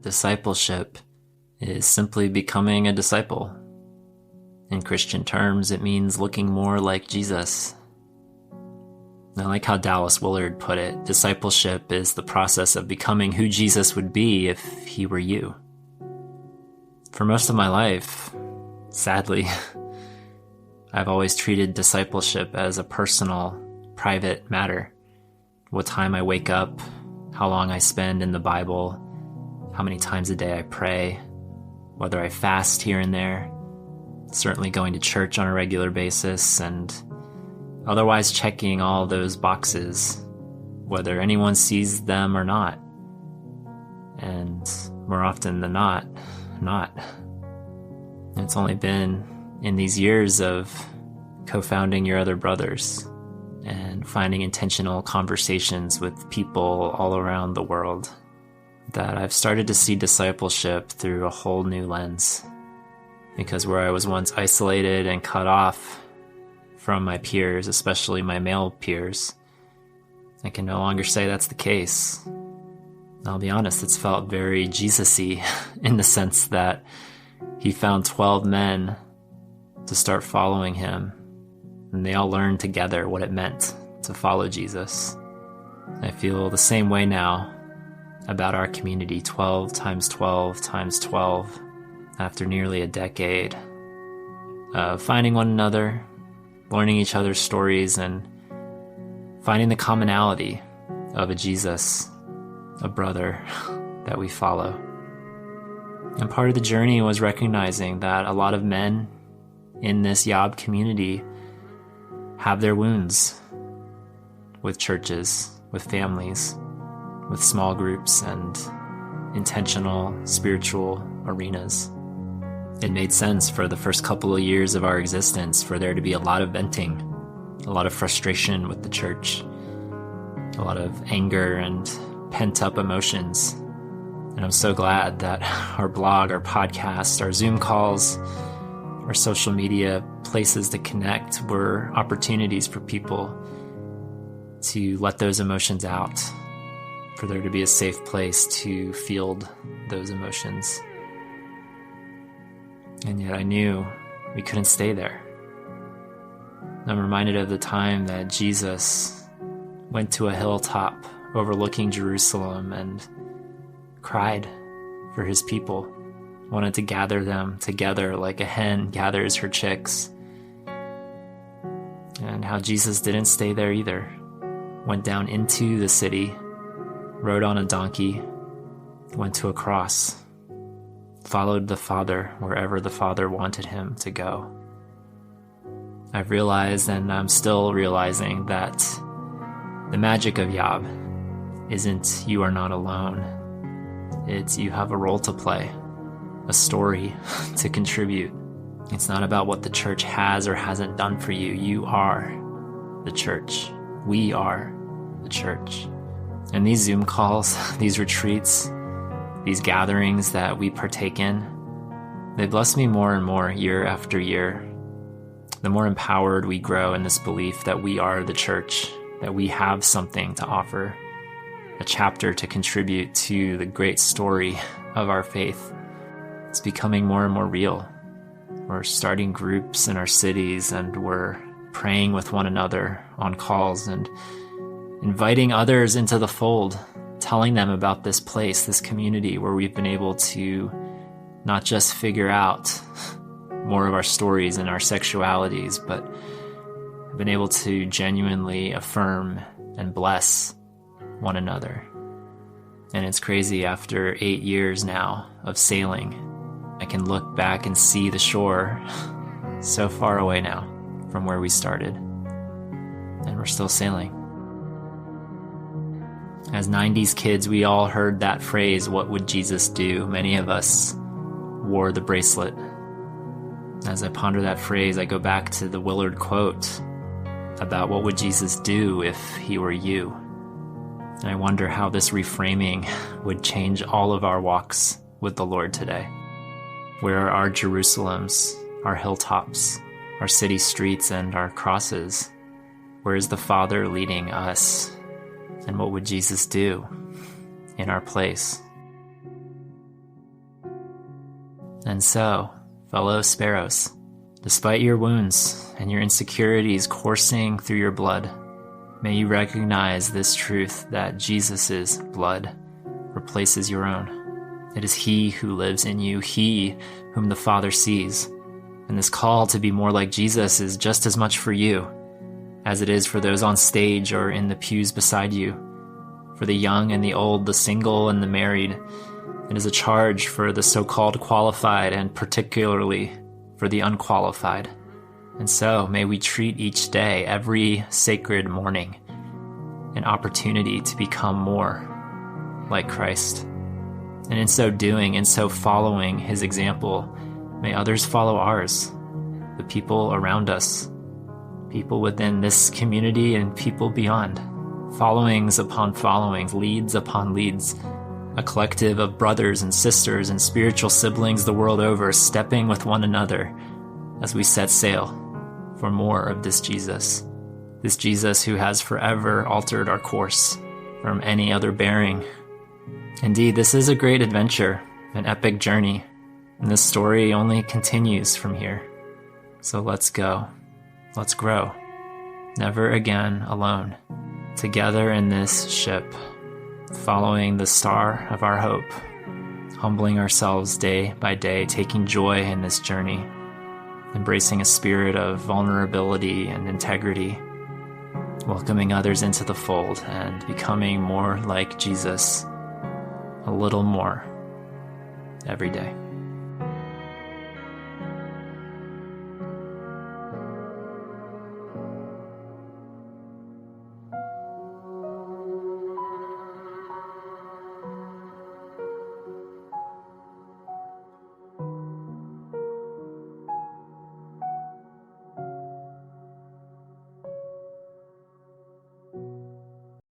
Discipleship is simply becoming a disciple. In Christian terms, it means looking more like Jesus. I like how Dallas Willard put it. Discipleship is the process of becoming who Jesus would be if he were you. For most of my life, sadly, I've always treated discipleship as a personal, private matter. What time I wake up, how long I spend in the Bible, how many times a day I pray, whether I fast here and there, certainly going to church on a regular basis, and otherwise checking all those boxes, whether anyone sees them or not. And more often than not. It's only been in these years of co-founding Your Other Brothers and finding intentional conversations with people all around the world that I've started to see discipleship through a whole new lens. Because where I was once isolated and cut off from my peers, especially my male peers, I can no longer say that's the case. I'll be honest, it's felt very Jesus-y in the sense that he found 12 men to start following him, and they all learned together what it meant to follow Jesus. I feel the same way now about our community, 12 times 12 times 12, after nearly a decade of finding one another, learning each other's stories, and finding the commonality of a Jesus, a brother that we follow. And part of the journey was recognizing that a lot of men in this YOB community have their wounds with churches, with families, with small groups and intentional spiritual arenas. It made sense for the first couple of years of our existence for there to be a lot of venting, a lot of frustration with the church, a lot of anger and pent-up emotions. And I'm so glad that our blog, our podcast, our Zoom calls, our social media places to connect were opportunities for people to let those emotions out, for there to be a safe place to field those emotions. And yet I knew we couldn't stay there. I'm reminded of the time that Jesus went to a hilltop overlooking Jerusalem and cried for his people, wanted to gather them together like a hen gathers her chicks. And how Jesus didn't stay there either. Went down into the city, rode on a donkey, went to a cross, followed the Father wherever the Father wanted him to go. I've realized, and I'm still realizing, that the magic of YOB isn't you are not alone. It's you have a role to play, a story to contribute. It's not about what the church has or hasn't done for you. You are the church. We are the church. And these Zoom calls, these retreats, these gatherings that we partake in, they bless me more and more year after year. The more empowered we grow in this belief that we are the church, that we have something to offer, a chapter to contribute to the great story of our faith. It's becoming more and more real. We're starting groups in our cities, and we're praying with one another on calls and inviting others into the fold, telling them about this place, this community where we've been able to not just figure out more of our stories and our sexualities, but have been able to genuinely affirm and bless one another. And it's crazy, after 8 years now of sailing, I can look back and see the shore so far away now from where we started. And we're still sailing. As 90s kids, we all heard that phrase, "What would Jesus do?" Many of us wore the bracelet. As I ponder that phrase, I go back to the Willard quote about what would Jesus do if he were you. And I wonder how this reframing would change all of our walks with the Lord today. Where are our Jerusalems, our hilltops, our city streets, and our crosses? Where is the Father leading us? And what would Jesus do in our place? And so, fellow sparrows, despite your wounds and your insecurities coursing through your blood, may you recognize this truth that Jesus' blood replaces your own. It is He who lives in you, He whom the Father sees. And this call to be more like Jesus is just as much for you as it is for those on stage or in the pews beside you. For the young and the old, the single and the married, it is a charge for the so-called qualified and particularly for the unqualified. And so may we treat each day, every sacred morning, an opportunity to become more like Christ. And in so doing, in so following His example, may others follow ours, the people around us, people within this community and people beyond. Followings upon followings, leads upon leads, a collective of brothers and sisters and spiritual siblings the world over, stepping with one another as we set sail for more of this Jesus who has forever altered our course from any other bearing. Indeed, this is a great adventure, an epic journey, and this story only continues from here. So let's go, let's grow, never again alone, together in this ship, following the star of our hope, humbling ourselves day by day, taking joy in this journey, embracing a spirit of vulnerability and integrity, welcoming others into the fold, and becoming more like Jesus, a little more every day.